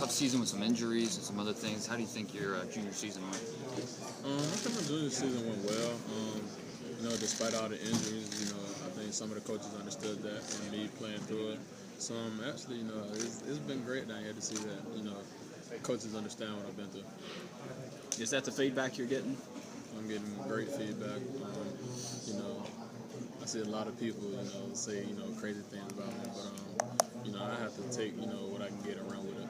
tough season with some injuries and some other things. How do you think your junior season went? I think my junior season went well. Despite all the injuries, I think some of the coaches understood that and me playing through it. So actually, it's been great down here to see that, coaches understand what I've been through. Is that the feedback you're getting? I'm getting great feedback. I see a lot of people, say, crazy things about me, but, I have to take, what I can get around with it.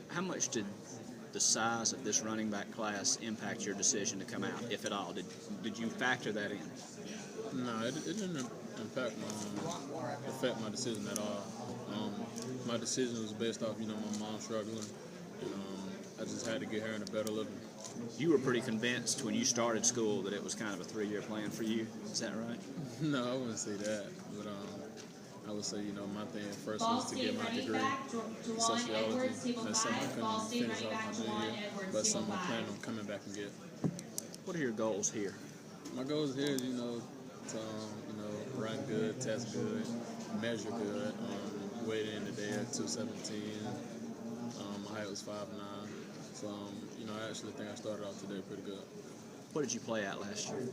How much did the size of this running back class impact your decision to come out, if at all? Did you factor that in? No, it didn't affect my decision at all. My decision was based off, my mom struggling. I just had to get her in a better living. You were pretty convinced when you started school that it was kind of a 3-year plan for you. Is that right? No, I wouldn't say that. But I would say, my thing first was to get my degree in sociology. That's something I couldn't finish off my junior year, but something I plan on coming back and get. What are your goals here? My goals here is, to run good, test good, measure good. Weighed in today at 217. My height was 5'9". So, I actually think I started off today pretty good. What did you play at last year?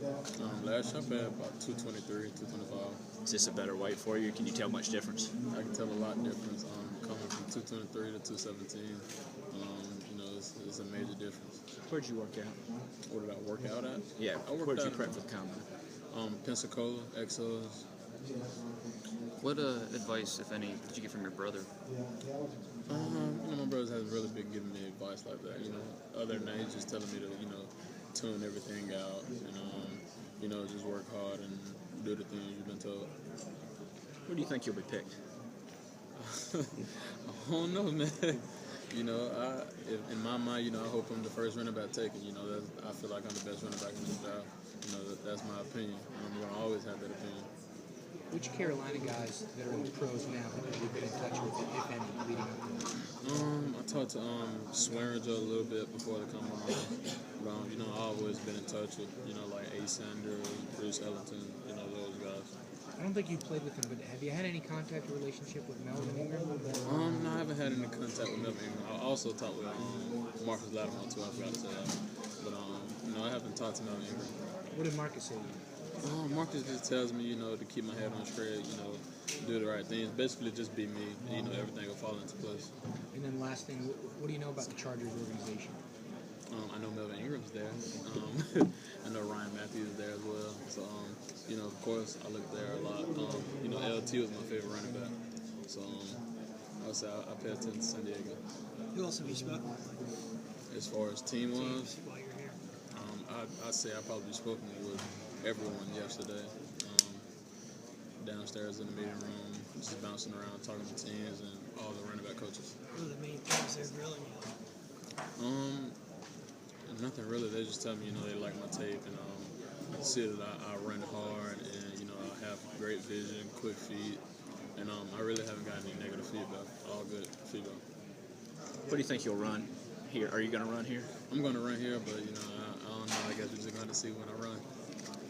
Last year I played about 223, 225. Is this a better weight for you? Can you tell much difference? I can tell a lot difference. Coming from 223 to 217, it's a major difference. Where'd you work out? Where did I work out at? Yeah, where'd you prep for the combine? Pensacola, Exos. What advice, if any, did you get from your brother? My brother hasn't really been giving me advice like that. Other than that, he's just telling me to, tune everything out and, just work hard and do the things you've been told. Where do you think you'll be picked? I don't know, man. In my mind, I hope I'm the first running back taken. I feel like I'm the best running back in this draft. That's my opinion. I'm going to always have that opinion. Which Carolina guys that are in the pros now have you been in touch with, if any, leading up? I talked to Swearinger a little bit before the combine. But, I've always been in touch with, like A. Sanders, Bruce Ellington, those guys. I don't think you played with them, but have you had any contact or relationship with Melvin Ingram? No, I haven't had any contact with Melvin Ingram. I also talked with Marcus Lattimore, too. I forgot to say that. But, I haven't talked to Melvin Ingram. What did Marcus say to you? Marcus just tells me, to keep my head on straight, do the right things. Basically, just be me. Everything will fall into place. And then last thing, what do you know about the Chargers organization? I know Melvin Ingram's there. I know Ryan Matthews is there as well. So, of course, I look there a lot. LT was my favorite running back. So, I would say I pay attention to San Diego. Who else have you spoken with? As far as team-wise, while you're here? I'd say I probably spoken with everyone yesterday. Downstairs in the meeting room, just bouncing around, talking to teams and all the running back coaches. What are the main things they're grilling you on? Nothing really. They just tell me, they like my tape and see that I run hard and, I have great vision, quick feet. And I really haven't got any negative feedback. All good feedback. What do you think you'll run here? Are you going to run here? I'm going to run here, but, I don't know. I guess we're just going to see when I run.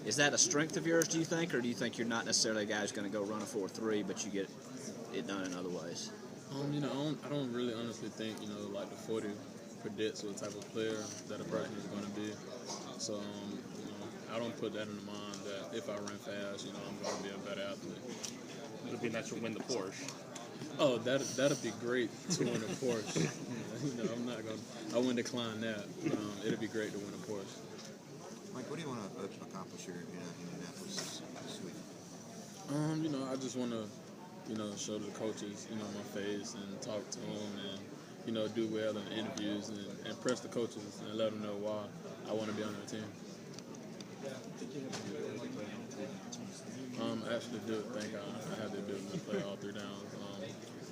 Is that a strength of yours, do you think? Or do you think you're not necessarily a guy who's going to go run a 4.3, but you get it done in other ways? I don't really honestly think, like the 40 predicts what type of player that a person is going to be. So, I don't put that in mind that if I run fast, I'm going to be a better athlete. It would be nice to win the Porsche. Oh, that'd be great to win a Porsche. I wouldn't decline that. It'd be great to win a Porsche. Mike, what do you want to accomplish here in Indianapolis this week? I just want to, show the coaches, my face and talk to them and, do well in interviews and impress the coaches and let them know why I want to be on their team. I actually do think I have the ability to play all 3 downs.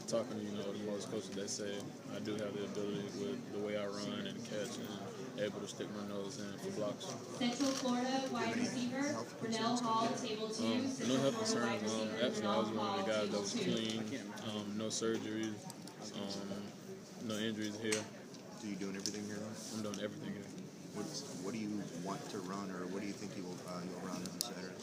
Talking to, the most coaches, they say I do have the ability with the way I run and catch and able to stick my nose in for blocks. Central Florida wide receiver, Brunel Hall, table 2. No health concerns. Actually, I was one of the guys that was clean, no surgeries, no injuries here. So you doing everything here? I'm doing everything here. What do you want to run, or what do you think you'll run on Saturday?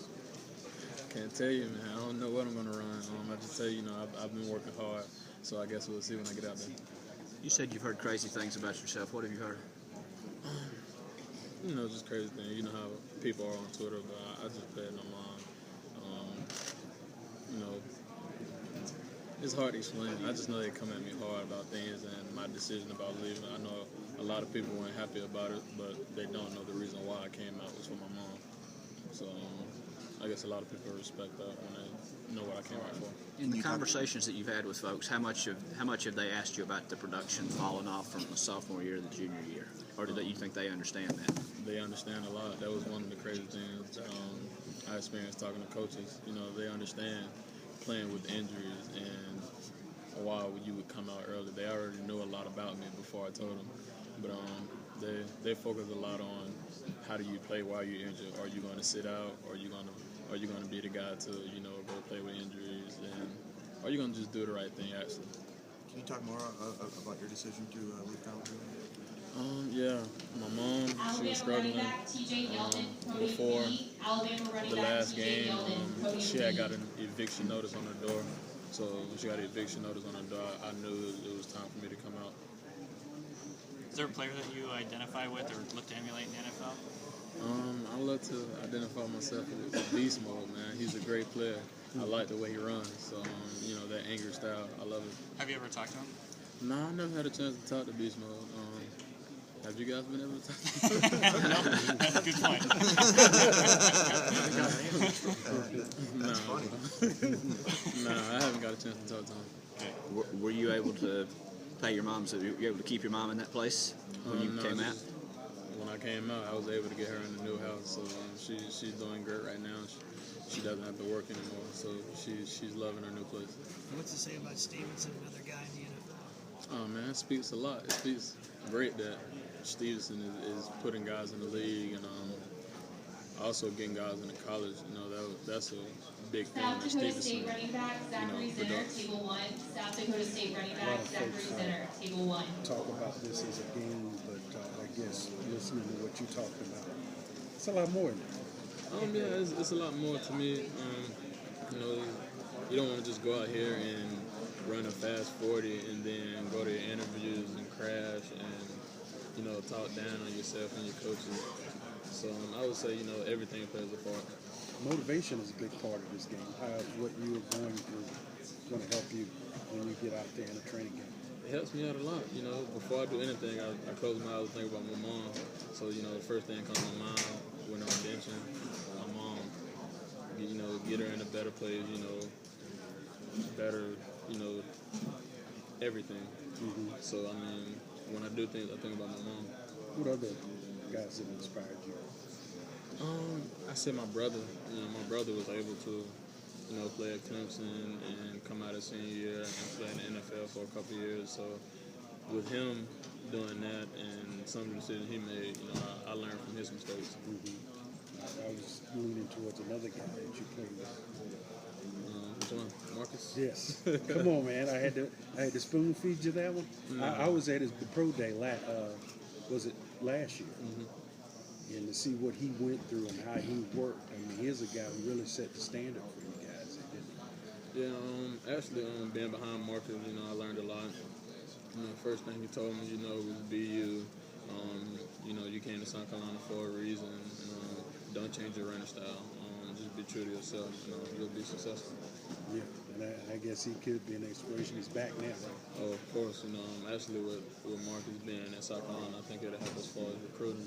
Can't tell you, man. I don't know what I'm going to run. I just tell you, I've been working hard So I guess we'll see when I get out there. You said you've heard crazy things about yourself. What have you heard? You know, just crazy things. You know how people are on Twitter, but I just pay it no mind. You know, it's hard to explain. I just know they come at me hard about things and my decision about leaving. I know a lot of people weren't happy about it, but they don't know the reason why I came out was for my mom. So I guess a lot of people respect that when they know what I came out for. In the conversations that you've had with folks, how much have they asked you about the production falling off from the sophomore year to the junior year? Or do you think they understand that? They understand a lot. That was one of the crazy things I experienced talking to coaches. You know, they understand playing with injuries and why you would come out early. They already knew a lot about me before I told them. But they focus a lot on how do you play while you're injured. Are you going to sit out? Or are you going to be the guy to, you know, go play with injuries? And are you going to just do the right thing, actually? Can you talk more about your decision to leave college? Yeah, my mom, she was struggling before the last game. She had got an eviction notice on her door. So when she got an eviction notice on her door, I knew it was time for me to come out. Is there a player that you identify with or look to emulate in the NFL? I love to identify myself as beast mode, man. He's a great player. I like the way he runs. So, you know, that angry style, I love it. Have you ever talked to him? No, I never had a chance to talk to beast mode. Have you guys been able to talk to him? No, that's a good point. That's funny. No, I haven't got a chance to talk to him. Were you able to pay your mom? So you were able to keep your mom in that place when you came out? When I came out, I was able to get her in the new house. So she's doing great right now. She doesn't have to work anymore. So she's loving her new place. What's to say about Stevenson, another guy in the NFL? Oh man, it speaks a lot. It speaks great that Stevenson is putting guys in the league and also getting guys into college. You know, that's a big thing. South That Dakota Stevenson, State running back Zachary Zinner, products. table 1. South Dakota State running back Zachary Zinner, table 1. Talk about this as a game, but I guess listening to what you talked about, it's a lot more than that. Yeah, it's a lot more to me. You know, you don't want to just go out here and run a fast 40 and then go to your interviews and crash and, you know, talk down on yourself and your coaches. So I would say, you know, everything plays a part. Motivation is a big part of this game. What you are going through is going to help you when you get out there in a training game. It helps me out a lot. You know, before I do anything, I close my eyes and think about my mom. So, you know, the first thing comes to my mind when I'm benching, my mom. You know, get her in a better place, you know, better, you know, everything. Mm-hmm. So, I mean, when I do things, I think about my mom. What other guys have inspired you? I said my brother. You know, my brother was able to, you know, play at Clemson and come out his senior year and play in the NFL for a couple of years. So with him doing that and some of the decisions he made, you know, I learned from his mistakes. Mm-hmm. I was leaning towards another guy that you played with. Which one? Marcus? Yes. Come on, man. I had to spoon feed you that one. No. I was at his pro day was it last year? Mm-hmm. And to see what he went through and how he worked. I mean, here's a guy who really set the standard for you guys. Yeah, actually, being behind Marcus, you know, I learned a lot. You know, first thing he told me, you know, was be you. You know, you came to South Carolina for a reason. Don't change your running style. Just be true to yourself. You know, you'll be successful. Yeah, and I guess he could be an inspiration. He's back now, right? Oh, of course. You know, actually, with Marcus being at South Carolina, I think it'll help as far as recruiting.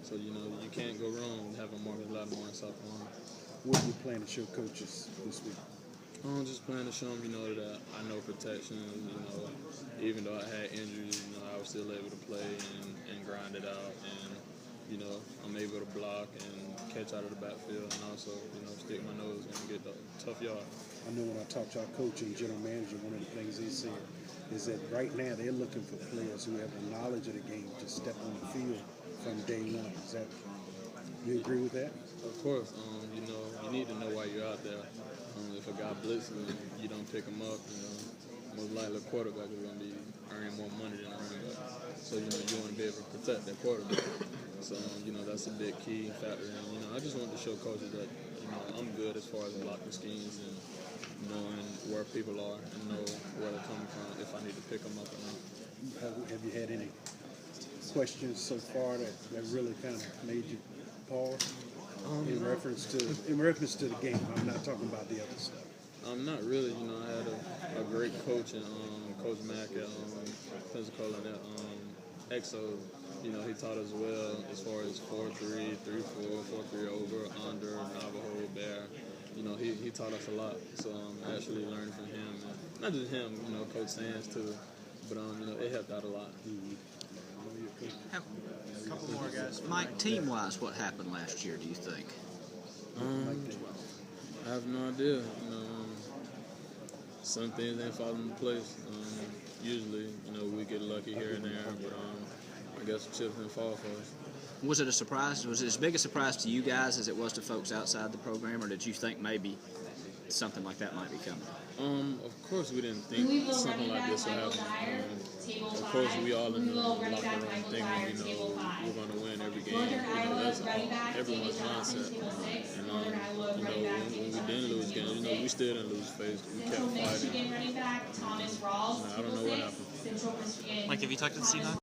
So, you know, you can't go wrong with having Marcus Lattimore in South Carolina. What do you plan to show coaches this week? I'm just planning to show them, you know, that I know protection. You know, even though I had injuries, you know, I was still able to play and grind it out. And, you know, I'm able to block and catch out of the backfield and also, you know, stick my nose and get the tough yard. I know when I talked to our coach and general manager, one of the things they said is that right now they're looking for players who have the knowledge of the game to step on the field from day one. Is that, you agree with that? Of course. You know, you need to know why you're out there. If a guy blitzes and you don't pick him up, you know, most likely a quarterback is going to be earning more money than a running back. So, you know, you want to be able to protect that quarterback. So, you know, that's a big key factor. And, you know, I just want to show coaches that, you know, I'm good as far as blocking schemes and knowing where people are and know where they're coming from if I need to pick them up or not. Have you had any questions so far that really kind of made you pause in reference to the game? I'm not talking about the other stuff. Not really. You know, I had a great coach and Coach Mack at Pensacola that EXO. You know, he taught us well as far as 4-3, 3-4, 4-3 over, under, Navajo, Bear. You know, he taught us a lot. So I actually learned from him. And not just him, you know, Coach Sands too. But you know, it helped out a lot. A couple more guys. Mike, team-wise, what happened last year, do you think? I have no idea. You know, some things didn't fall into place. Usually, you know, we get lucky here and there, but I guess the chips didn't fall for us. Was it a surprise? Was it as big a surprise to you guys as it was to folks outside the program, or did you think maybe something like that might be coming? Of course, we didn't think something like this would happen. Of course, we all in the locker room thinking, you know, we're going to win every game. You know, that's everyone's mindset. And, you know, when we didn't lose games, you know, we still didn't lose face. We kept fighting. I don't know what happened. Mike, have you talked to the Seahawks?